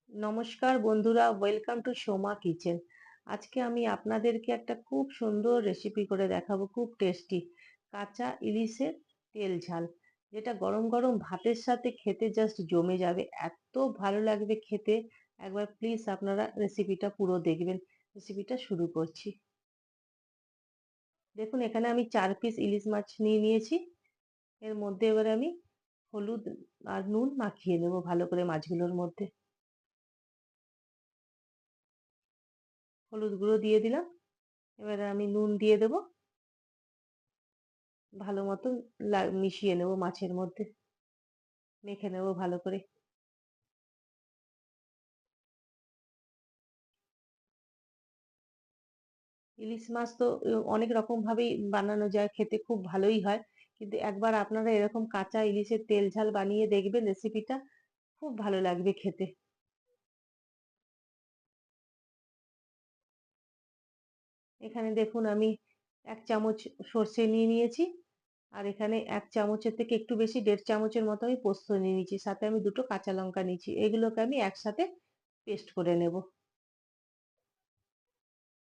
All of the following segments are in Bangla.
নমস্কার বন্ধুরা, ওয়েলকাম টু সোমা কিচেন। আজকে আমি আপনাদেরকে একটা খুব সুন্দর রেসিপি করে দেখাবো, খুব টেস্টি কাঁচা ইলিশের তেল ঝাল, যেটা গরম গরম ভাতের সাথে খেতে জাস্ট জমে যাবে, এত ভালো লাগবে খেতে। একবার প্লিজ আপনারা রেসিপিটা পুরো দেখবেন। রেসিপিটা শুরু করছি। দেখুন, এখানে আমি 4 পিস ইলিশ মাছ নিয়ে নিয়েছি। এর মধ্যে এবারে আমি হলুদ আর নুন মাখিয়ে নেবো ভালো করে মাছগুলোর মধ্যে। হলুদ গুঁড়ো দিয়ে দিলাম। এবারে আমি নুন দিয়ে দেবো, ভালো মতো মিশিয়ে নেব মাছের মধ্যে, মেখে নেব ভালো করে। ইলিশ মাছ তো অনেক রকম ভাবেই বানানো যায়, খেতে খুব ভালোই হয়। কিন্তু একবার আপনারা এরকম কাঁচা ইলিশের তেল ঝাল বানিয়ে দেখবেন, রেসিপিটা খুব ভালো লাগবে খেতে। এখানে দেখুন, আমি 1 চামচ সর্ষে নিয়ে নিয়েছি। আর এখানে 1 চামচের থেকে একটু বেশি, 1.5 চামচের মতো আমি পোস্ত নিয়ে নিয়েছি। সাথে আমি 2টো কাঁচা লঙ্কা নিয়েছি, এগুলোকে আমি একসাথে পেস্ট করে নেব।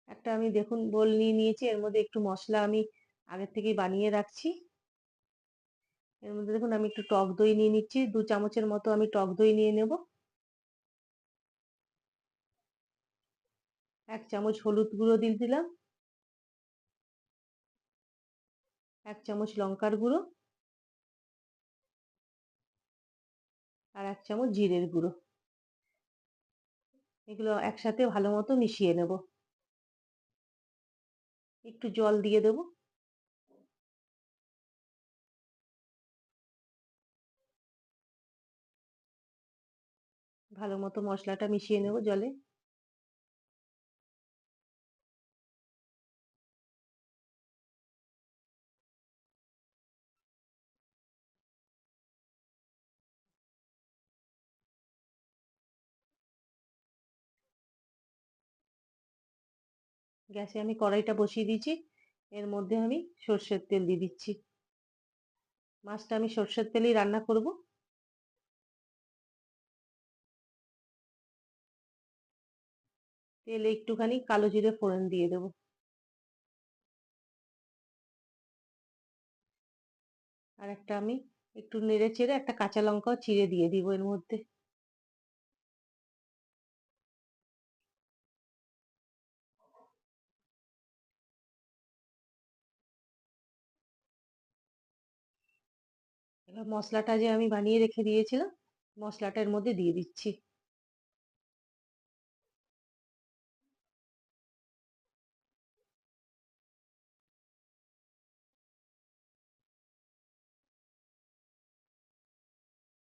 একটা আমি দেখুন বোল নিয়ে নিয়েছি, এর মধ্যে একটু মশলা আমি আগের থেকেই বানিয়ে রাখছি। এর মধ্যে দেখুন আমি একটু টক দই নিয়ে নিচ্ছি, 2 চামচের মতো আমি টক দই নিয়ে নেব। 1 চামচ হলুদ গুঁড়ো দিয়ে দিলাম। 1 চামচ লঙ্কার গুঁড়ো। আর 1 চামচ জিরের গুঁড়ো। এগুলো একসাথে ভালো মতো মিশিয়ে নেব। একটু জল দিয়ে দেব। ভালো মতো মশলাটা মিশিয়ে নেব জলে। গ্যাসে আমি কড়াইটা বসিয়ে দিয়েছি। এর মধ্যে আমি সর্ষের তেল দিয়ে দিচ্ছি। মাছটা আমি সর্ষের তেলেই রান্না করব। তেলে একটুখানি কালো জিরে ফোড়ন দিয়ে দেব। আর একটা আমি একটু নেড়ে চেড়ে একটা কাঁচা লঙ্কাও চিড়ে দিয়ে দিব এর মধ্যে। এবার মশলাটা যে আমি বানিয়ে রেখে দিয়েছিলাম, মশলাটার মধ্যে দিয়ে দিচ্ছি।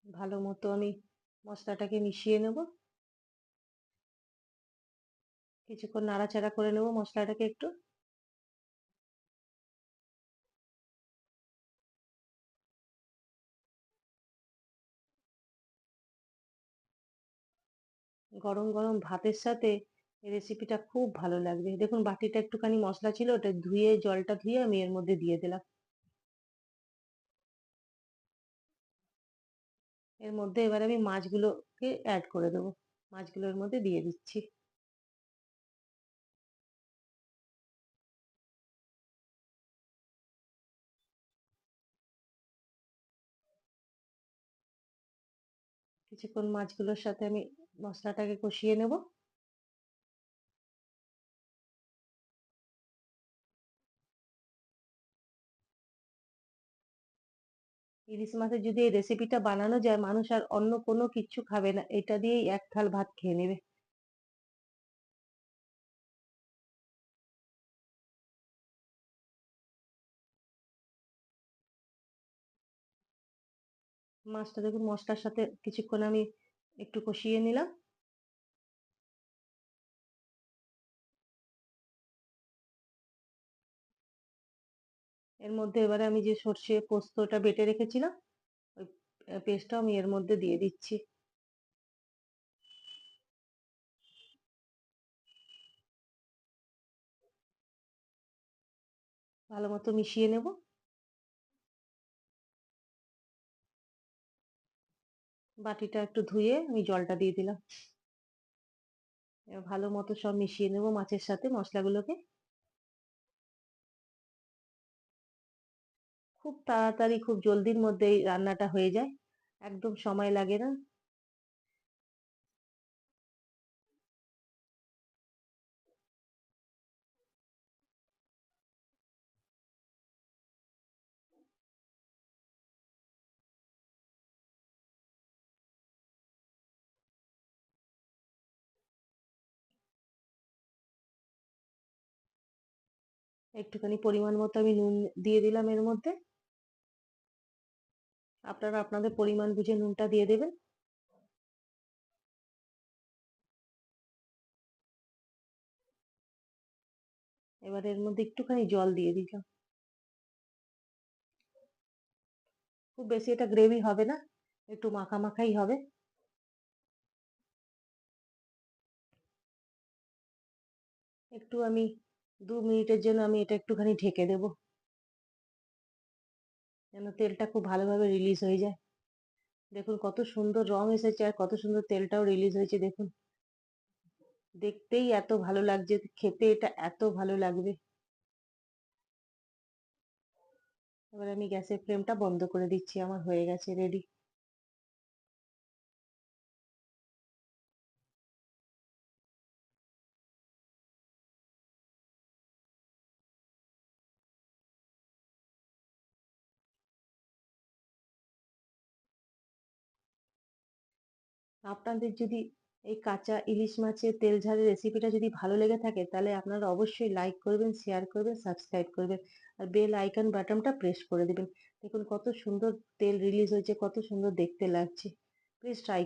ভালো মতো আমি মশলাটাকে মিশিয়ে নেব। কিছুক্ষণ নাড়াচাড়া করে নেব মশলাটাকে একটু। গরম গরম ভাতের সাথে এই রেসিপিটা খুব ভালো লাগবে। দেখুন, বাটিটা একটুখানি মশলা ছিল, ওটা ধুয়ে, জলটা ধুয়ে আমি এর মধ্যে দিয়ে দিলাম। এর মধ্যে এবার আমি মাছগুলোকে অ্যাড করে দেবো। মাছগুলোর মধ্যে দিয়ে দিচ্ছি। কিছুক্ষণ মাছগুলোর সাথে আমি মশলাটাকে কষিয়ে নেব। ইলিশ মাছের যদি এই রেসিপিটা বানানো যায়, মানুষ আর অন্য কোনো কিচ্ছু খাবে না, এটা দিয়েই এক থাল ভাত খেয়ে নেবে। মাছটা দেখুন মশলার সাথে কিছুক্ষণ আমি একটু কষিয়ে নিলাম। এর মধ্যে এবারে আমি যে সর্ষে পোস্তটা বেটে রেখেছিলাম, ওই পেস্টটা আমি এর মধ্যে দিয়ে দিচ্ছি। ভালো মতো মিশিয়ে নেব। বাটিটা একটু ধুয়ে আমি জলটা দিয়ে দিলাম। এবার ভালো মতো সব মিশিয়ে নেব মাছের সাথে মশলাগুলোকে। খুব তাড়াতাড়ি খুব জলদির মধ্যে এই রান্নাটা হয়ে যায়। একদম সময় লাগে না। একটুখানি পরিমাণ মতো আমি নুন দিয়ে দিলাম এর মধ্যে। আপনারা আপনাদের পরিমাণ বুঝে নুনটা দিয়ে দেবেন। এবার এর মধ্যে একটুখানি জল দিয়ে দিলাম। খুব বেশি এটা গ্রেভি হবে না, একটু মাখা মাখাই হবে। একটু আমি 2 মিনিটের জন্য আমি এটা একটুখানি ঢেকে দেবো, যেন তেলটা খুব ভালোভাবে রিলিজ হয়ে যায়। দেখুন কত সুন্দর রং এসেছে আর কত সুন্দর তেলটাও রিলিজ হয়েছে দেখুন। দেখতেই এত ভালো লাগছে, খেতে এটা এত ভালো লাগবে। এবার আমি গ্যাসের ফ্লেমটা বন্ধ করে দিচ্ছি, আমার হয়ে গেছে রেডি। আপনাদের যদি এই কাঁচা ইলিশ মাছের তেল ঝালের রেসিপিটা যদি ভালো লেগে থাকে তাহলে আপনারা অবশ্যই লাইক করবেন, শেয়ার করবেন, সাবস্ক্রাইব করবেন আর বেল আইকন বাটনটা প্রেস করে দেবেন। দেখুন কত সুন্দর তেল রিলিজ হয়েছে, কত সুন্দর দেখতে লাগছে। Please try